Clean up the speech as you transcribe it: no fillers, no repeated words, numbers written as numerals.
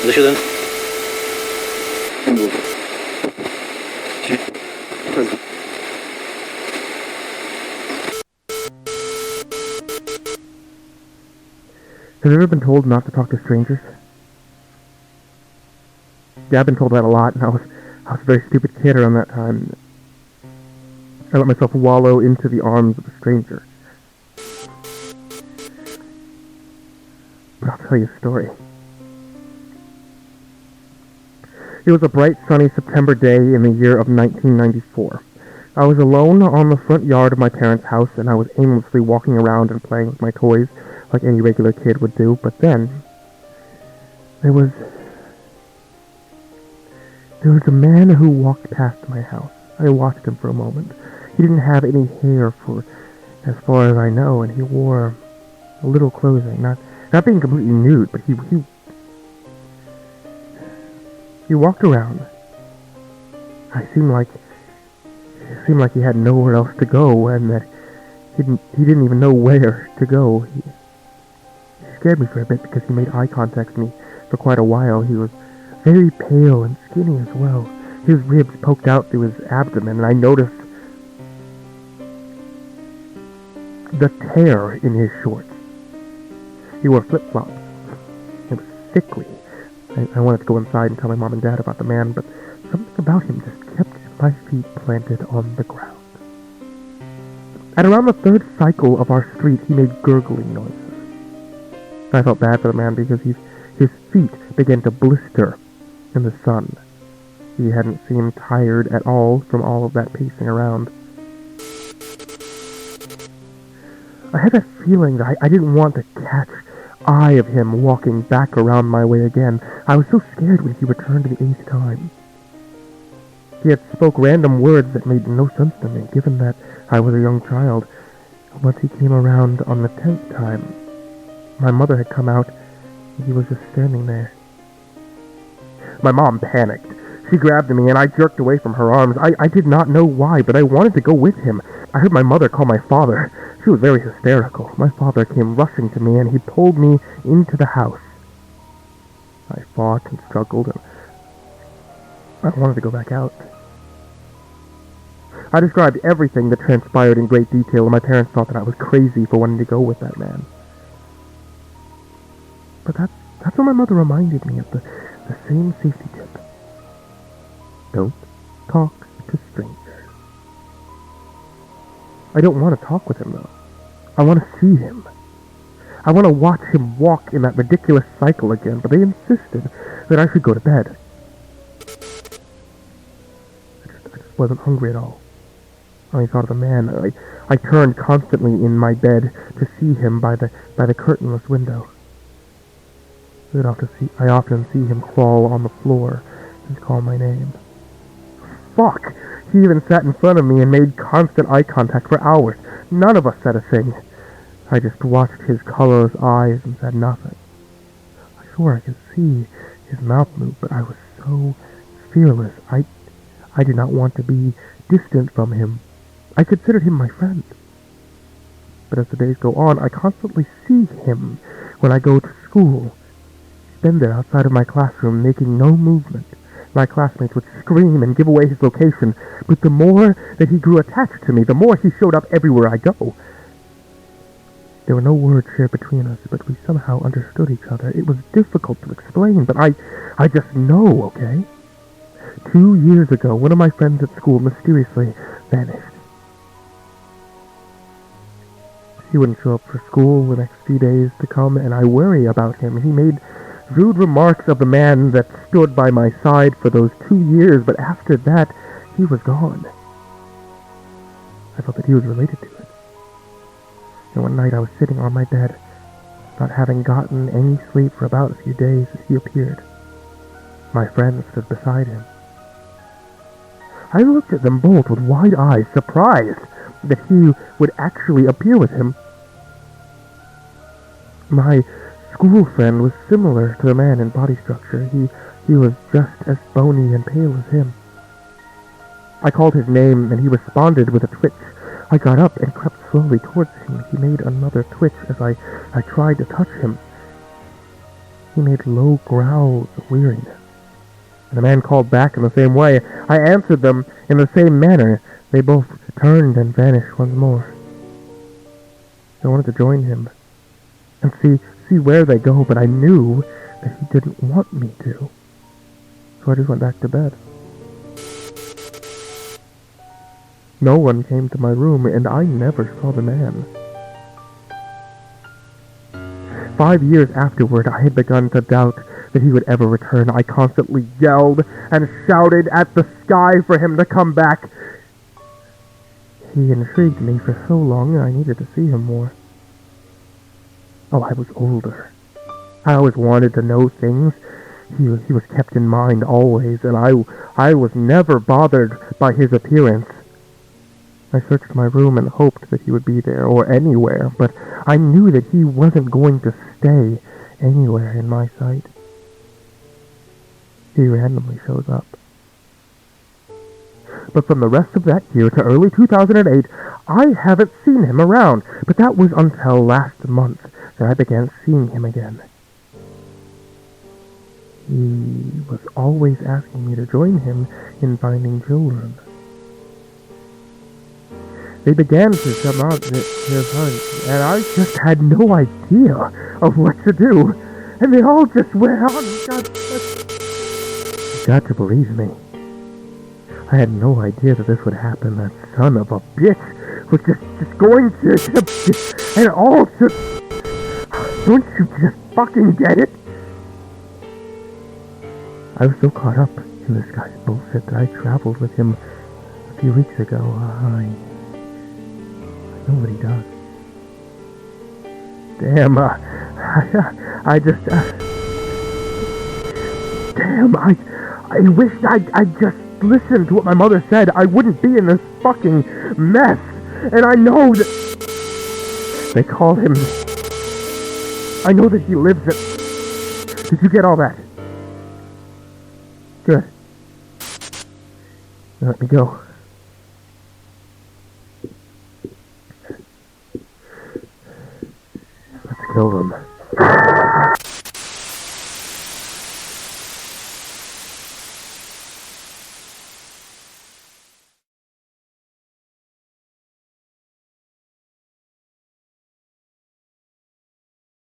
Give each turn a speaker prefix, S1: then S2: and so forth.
S1: Have you ever been told not to talk to strangers? Yeah, I've been told that a lot, and I was a very stupid kid around that time. I let myself wallow into the arms of a stranger. But I'll tell you a story. It was a bright, sunny September day in the year of 1994. I was alone on the front yard of my parents' house, and I was aimlessly walking around and playing with my toys like any regular kid would do. But then, there was a man who walked past my house. I watched him for a moment. He didn't have any hair for as far as I know, and he wore a little clothing, not being completely nude, but he walked around. It seemed like he had nowhere else to go, and that he didn't even know where to go. He scared me for a bit because he made eye contact with me for quite a while. He was very pale and skinny as well. His ribs poked out through his abdomen, and I noticed the tear in his shorts. He wore flip-flops. It was sickly. I wanted to go inside and tell my mom and dad about the man, but something about him just kept my feet planted on the ground. At around the third cycle of our street, he made gurgling noises. I felt bad for the man because his feet began to blister in the sun. He hadn't seemed tired at all from all of that pacing around. I had that feeling that I didn't want to catch eye of him walking back around my way again. I was so scared when he returned the 8th time. He had spoke random words that made no sense to me, given that I was a young child. Once he came around on the 10th time, my mother had come out, and he was just standing there. My mom panicked. She grabbed me, and I jerked away from her arms. I did not know why, but I wanted to go with him. I heard my mother call my father. She was very hysterical. My father came rushing to me, and he pulled me into the house. I fought and struggled, and I wanted to go back out. I described everything that transpired in great detail, and my parents thought that I was crazy for wanting to go with that man. But that's when my mother reminded me of the same safety tip. Don't talk to strangers. I don't want to talk with him, though. I want to see him. I want to watch him walk in that ridiculous cycle again, but they insisted that I should go to bed. I just wasn't hungry at all. I only thought of the man. I turned constantly in my bed to see him by the curtainless window. I often see him crawl on the floor and call my name. Fuck! He even sat in front of me and made constant eye contact for hours. None of us said a thing. I just watched his colorless eyes and said nothing. I swore I could see his mouth move, but I was so fearless. I did not want to be distant from him. I considered him my friend. But as the days go on, I constantly see him when I go to school. He's been there outside of my classroom, making no movement. My classmates would scream and give away his location, but the more that he grew attached to me, the more he showed up everywhere I go. There were no words shared between us, but we somehow understood each other. It was difficult to explain, but I just know, okay? 2 years ago, one of my friends at school mysteriously vanished. He wouldn't show up for school the next few days to come, and I worry about him. He made rude remarks of the man that stood by my side for those 2 years, but after that, he was gone. I thought that he was related to it. And one night I was sitting on my bed, not having gotten any sleep for about a few days, as he appeared. My friend stood beside him. I looked at them both with wide eyes, surprised that he would actually appear with him. My school friend was similar to the man in body structure. He was just as bony and pale as him. I called his name, and he responded with a twitch. I got up and crept slowly towards him. He made another twitch as I tried to touch him. he made low growls of weariness. And the man called back in the same way. I answered them in the same manner. They both turned and vanished once more. I wanted to join him and see where they go, but I knew that he didn't want me to. So I just went back to bed. No one came to my room, and I never saw the man. 5 years afterward, I had begun to doubt that he would ever return. I constantly yelled and shouted at the sky for him to come back. He intrigued me for so long, I needed to see him more. Oh, I was older. I always wanted to know things. He was kept in mind always, and I was never bothered by his appearance. I searched my room and hoped that he would be there, or anywhere, but I knew that he wasn't going to stay anywhere in my sight. He randomly shows up. But from the rest of that year to early 2008, I haven't seen him around, but that was until last month that I began seeing him again. He was always asking me to join him in finding children. They began to come out his hunt, and I just had no idea of what to do. And they all just went on. You got to believe me. I had no idea that this would happen. That son of a bitch was just going to and all to... Don't you just fucking get it? I was so caught up in this guy's bullshit that I traveled with him a few weeks ago. I know what he does. Damn, I wished I just listened to what my mother said. I wouldn't be in this fucking mess. And I know that they call him... I know that he lives at... Did you get all that? Good. Now let me go. Let's kill them.